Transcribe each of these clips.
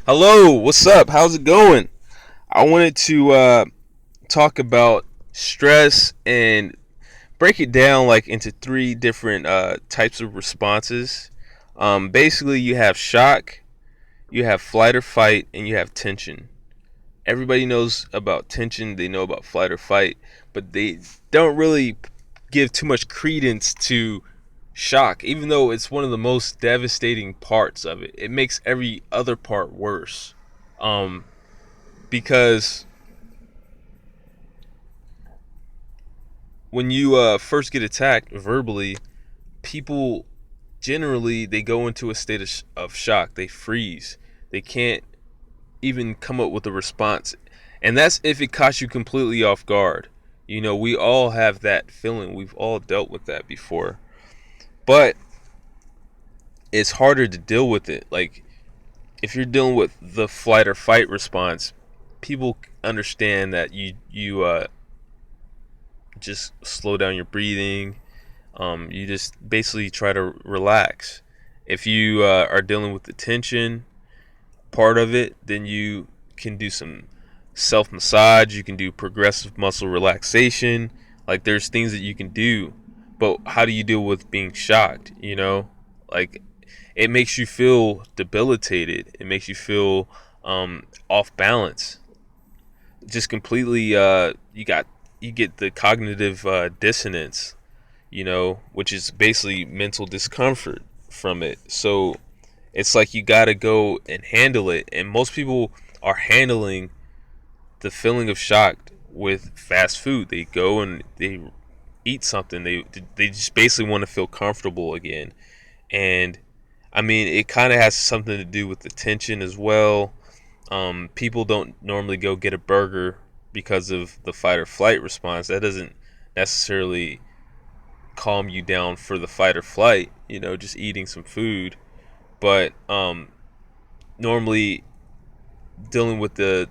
Hello, what's up? How's it going? I wanted to talk about stress and break it down like into three different types of responses. Basically, you have shock, you have flight or fight, and you have tension. Everybody knows about tension, they know about flight or fight, but they don't really give too much credence to shock, even though it's one of the most devastating parts of it. It makes every other part worse. Um, because when you first get attacked verbally, people generally they go into a state of shock. They freeze. They can't even come up with a response, and that's if it caught you completely off guard. We all have that feeling. We've all dealt with that before, but it's harder to deal with it. Like if you're dealing with the flight or fight response, people understand that you just slow down your breathing. You just basically try to relax. If you are dealing with the tension part of it, then you can do some self massage. You can do progressive muscle relaxation. Like there's things that you can do, but how do you deal with being shocked? Like it makes you feel debilitated. It makes you feel off balance. Just completely. You get the cognitive dissonance, which is basically mental discomfort from it. So it's like you got to go and handle it. And most people are handling the feeling of shock with fast food. They go and they eat something. They just basically want to feel comfortable again. And I mean, it kind of has something to do with the tension as well. People don't normally go get a burger because of the fight or flight response. That doesn't necessarily calm you down for the fight or flight, just eating some food. But normally dealing with the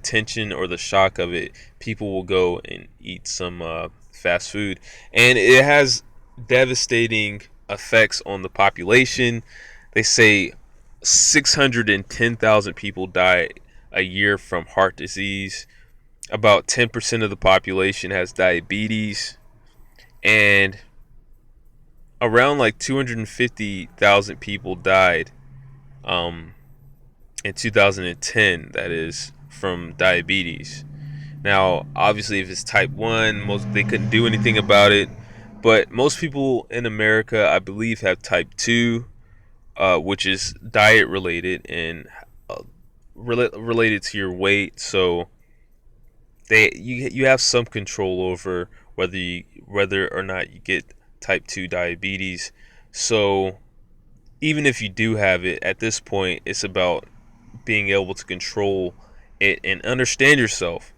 tension or the shock of it, people will go and eat some fast food, and it has devastating effects on the population. They say 610,000 people die a year from heart disease. About 10% of the population has diabetes, and around like 250,000 people died um, in 2010, that is, from diabetes. Now, obviously, if it's type 1, they couldn't do anything about it. But most people in America, I believe, have type 2, which is diet related and related to your weight. So you have some control over whether or not you get type 2 diabetes. So even if you do have it, at this point, it's about being able to control it and understand yourself.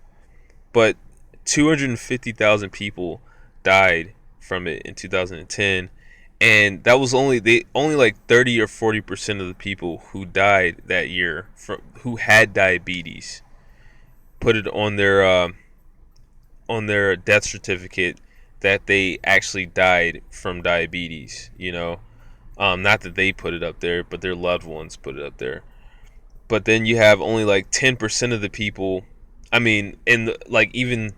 But 250,000 people died from it in 2010, and that was only like 30 or 40% of the people who died that year who had diabetes put it on their death certificate that they actually died from diabetes. Not that they put it up there, but their loved ones put it up there. But then you have only like 10% of the people. I mean, like even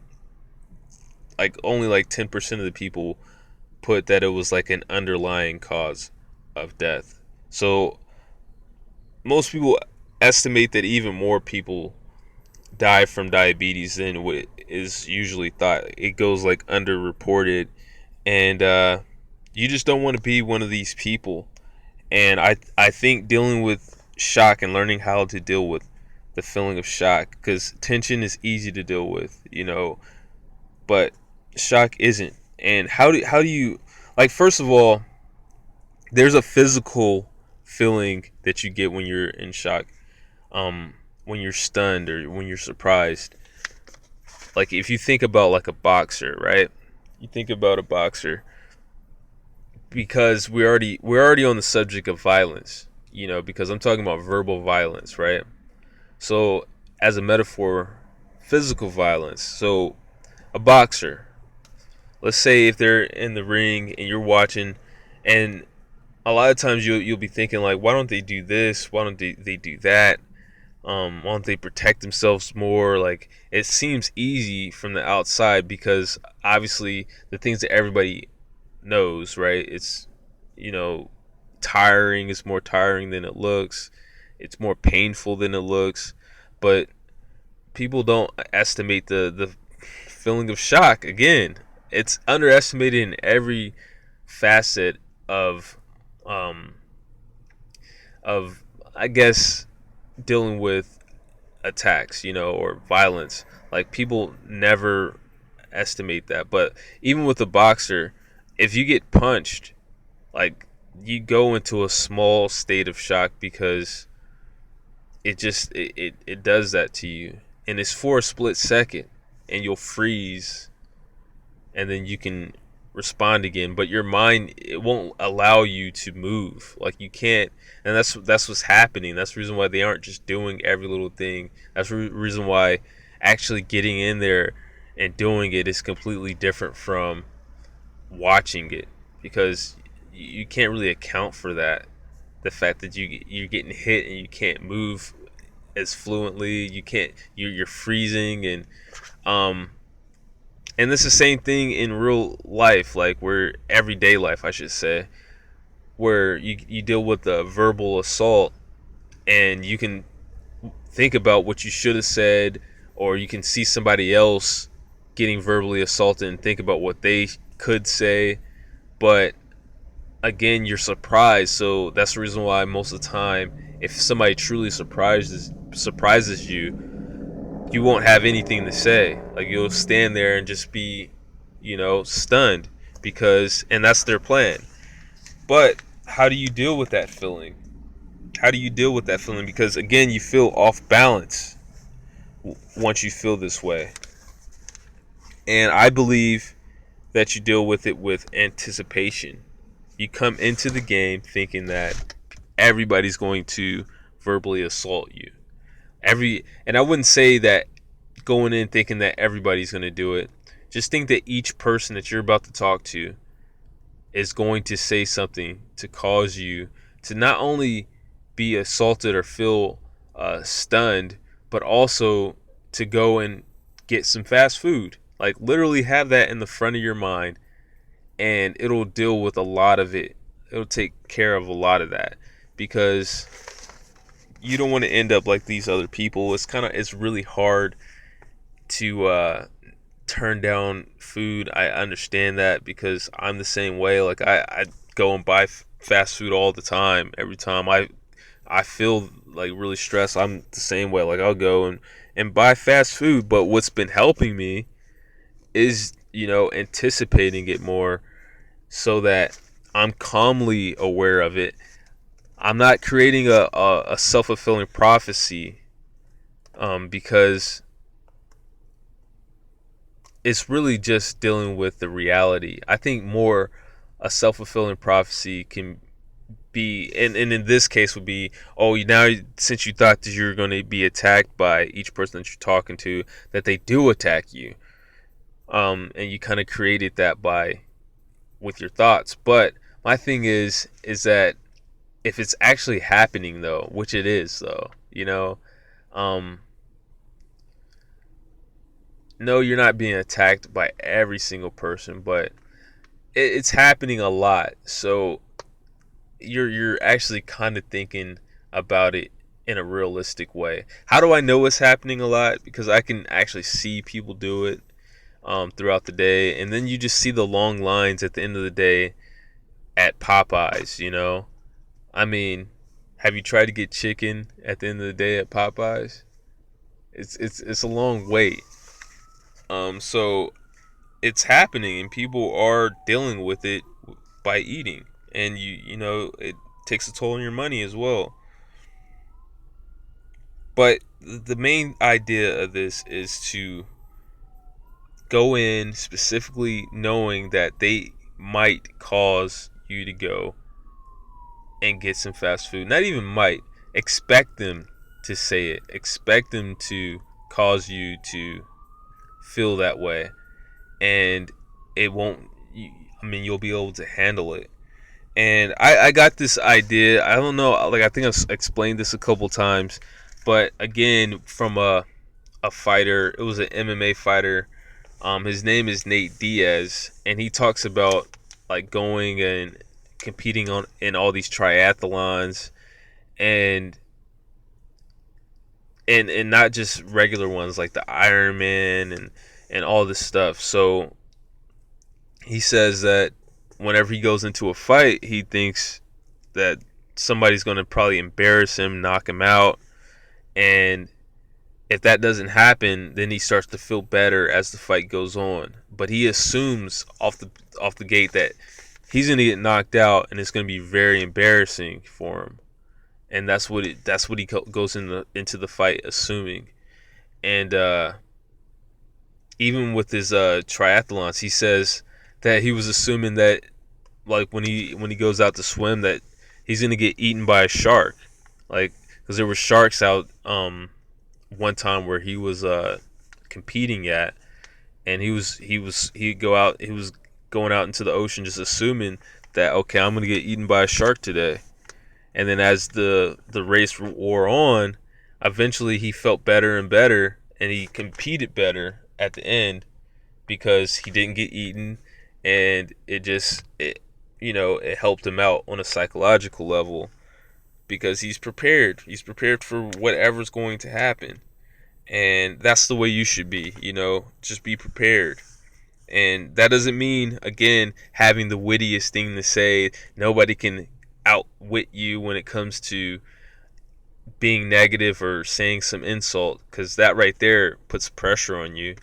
like only like 10% of the people put that it was like an underlying cause of death. So most people estimate that even more people die from diabetes than what is usually thought. It goes like underreported, and you just don't want to be one of these people. And I think dealing with shock and learning how to deal with the feeling of shock, because tension is easy to deal with, but shock isn't. And how do you, like, first of all, there's a physical feeling that you get when you're in shock, when you're stunned or when you're surprised. Like if you think about like a boxer, right? You think about a boxer, because we're already on the subject of violence, because I'm talking about verbal violence, right? So as a metaphor, physical violence. So a boxer, let's say if they're in the ring and you're watching, and a lot of times you'll be thinking like, why don't they do this? Why don't they do that? Why don't they protect themselves more? Like, it seems easy from the outside because obviously the things that everybody knows, right? It's, you know, tiring. It's more tiring than it looks. It's more painful than it looks. But people don't estimate the feeling of shock. Again, it's underestimated in every facet of um of I guess dealing with attacks, or violence. Like, people never estimate that. But even with a boxer, if you get punched, like, you go into a small state of shock because it does that to you, and it's for a split second, and you'll freeze, and then you can respond again, but your mind, it won't allow you to move. Like, you can't. And that's what's happening. That's the reason why they aren't just doing every little thing. That's the reason why actually getting in there and doing it is completely different from watching it, because you can't really account for that. The fact that you're getting hit and you can't move as fluently, you're freezing. And this is the same thing in real life, like, where everyday life, I should say, where you deal with a verbal assault, and you can think about what you should have said, or you can see somebody else getting verbally assaulted and think about what they could say. But again, you're surprised. So that's the reason why most of the time, if somebody truly surprises you, you won't have anything to say. Like, you'll stand there and just be, stunned, and that's their plan. But how do you deal with that feeling? How do you deal with that feeling? Because again, you feel off balance once you feel this way. And I believe that you deal with it with anticipation. You come into the game thinking that everybody's going to verbally assault you. And I wouldn't say that going in thinking that everybody's going to do it. Just think that each person that you're about to talk to is going to say something to cause you to not only be assaulted or feel stunned, but also to go and get some fast food. Like, literally have that in the front of your mind, and it'll deal with a lot of it. It'll take care of a lot of that, because you don't want to end up like these other people. It's really hard to turn down food. I understand that, because I'm the same way. Like, I go and buy fast food all the time. Every time I feel like really stressed, I'm the same way. Like, I'll go and buy fast food. But what's been helping me is, anticipating it more, so that I'm calmly aware of it. I'm not creating a self-fulfilling prophecy, because it's really just dealing with the reality. I think more a self-fulfilling prophecy can be, and in this case would be, oh, now since you thought that you're going to be attacked by each person that you're talking to, that they do attack you, and you kind of created that with your thoughts. But my thing is that if it's actually happening, though, which it is, though, um, no, you're not being attacked by every single person, but it's happening a lot. So you're actually kind of thinking about it in a realistic way. How do I know it's happening a lot? Because I can actually see people do it throughout the day, and then you just see the long lines at the end of the day at Popeyes. I mean, have you tried to get chicken at the end of the day at Popeyes? It's a long wait. So it's happening, and people are dealing with it by eating, and it takes a toll on your money as well. But the main idea of this is to go in specifically knowing that they might cause you to go and get some fast food. Not even might. Expect them to say it. Expect them to cause you to feel that way. And it won't, you'll be able to handle it. And I got this idea. I don't know. Like, I think I've explained this a couple times. But again, from a fighter, it was an MMA fighter. His name is Nate Diaz, and he talks about like going and competing on in all these triathlons, and and not just regular ones like the Ironman and all this stuff. So he says that whenever he goes into a fight, he thinks that somebody's going to probably embarrass him, knock him out, and if that doesn't happen, then he starts to feel better as the fight goes on. But he assumes off the gate that he's going to get knocked out, and it's going to be very embarrassing for him. And that's what he goes into the fight assuming. And even with his triathlons, he says that he was assuming that like when he goes out to swim that he's going to get eaten by a shark, like because there were sharks out one time where he was competing at, and he was going out into the ocean just assuming that, okay, I'm gonna get eaten by a shark today. And then as the race wore on, eventually he felt better and better, and he competed better at the end because he didn't get eaten, and it helped him out on a psychological level because he's prepared. He's prepared for whatever's going to happen. And that's the way you should be, just be prepared. And that doesn't mean, again, having the wittiest thing to say. Nobody can outwit you when it comes to being negative or saying some insult, because that right there puts pressure on you.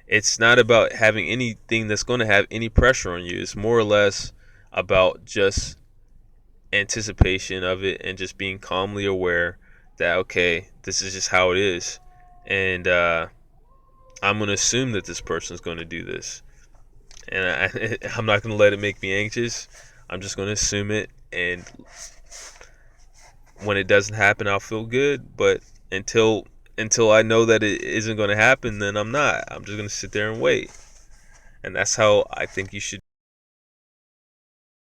It's not about having anything that's going to have any pressure on you. It's more or less about just anticipation of it and just being calmly aware that, okay, this is just how it is. And I'm going to assume that this person's going to do this. And I'm not going to let it make me anxious. I'm just going to assume it. And when it doesn't happen, I'll feel good. But until I know that it isn't going to happen, then I'm not. I'm just going to sit there and wait. And that's how I think you should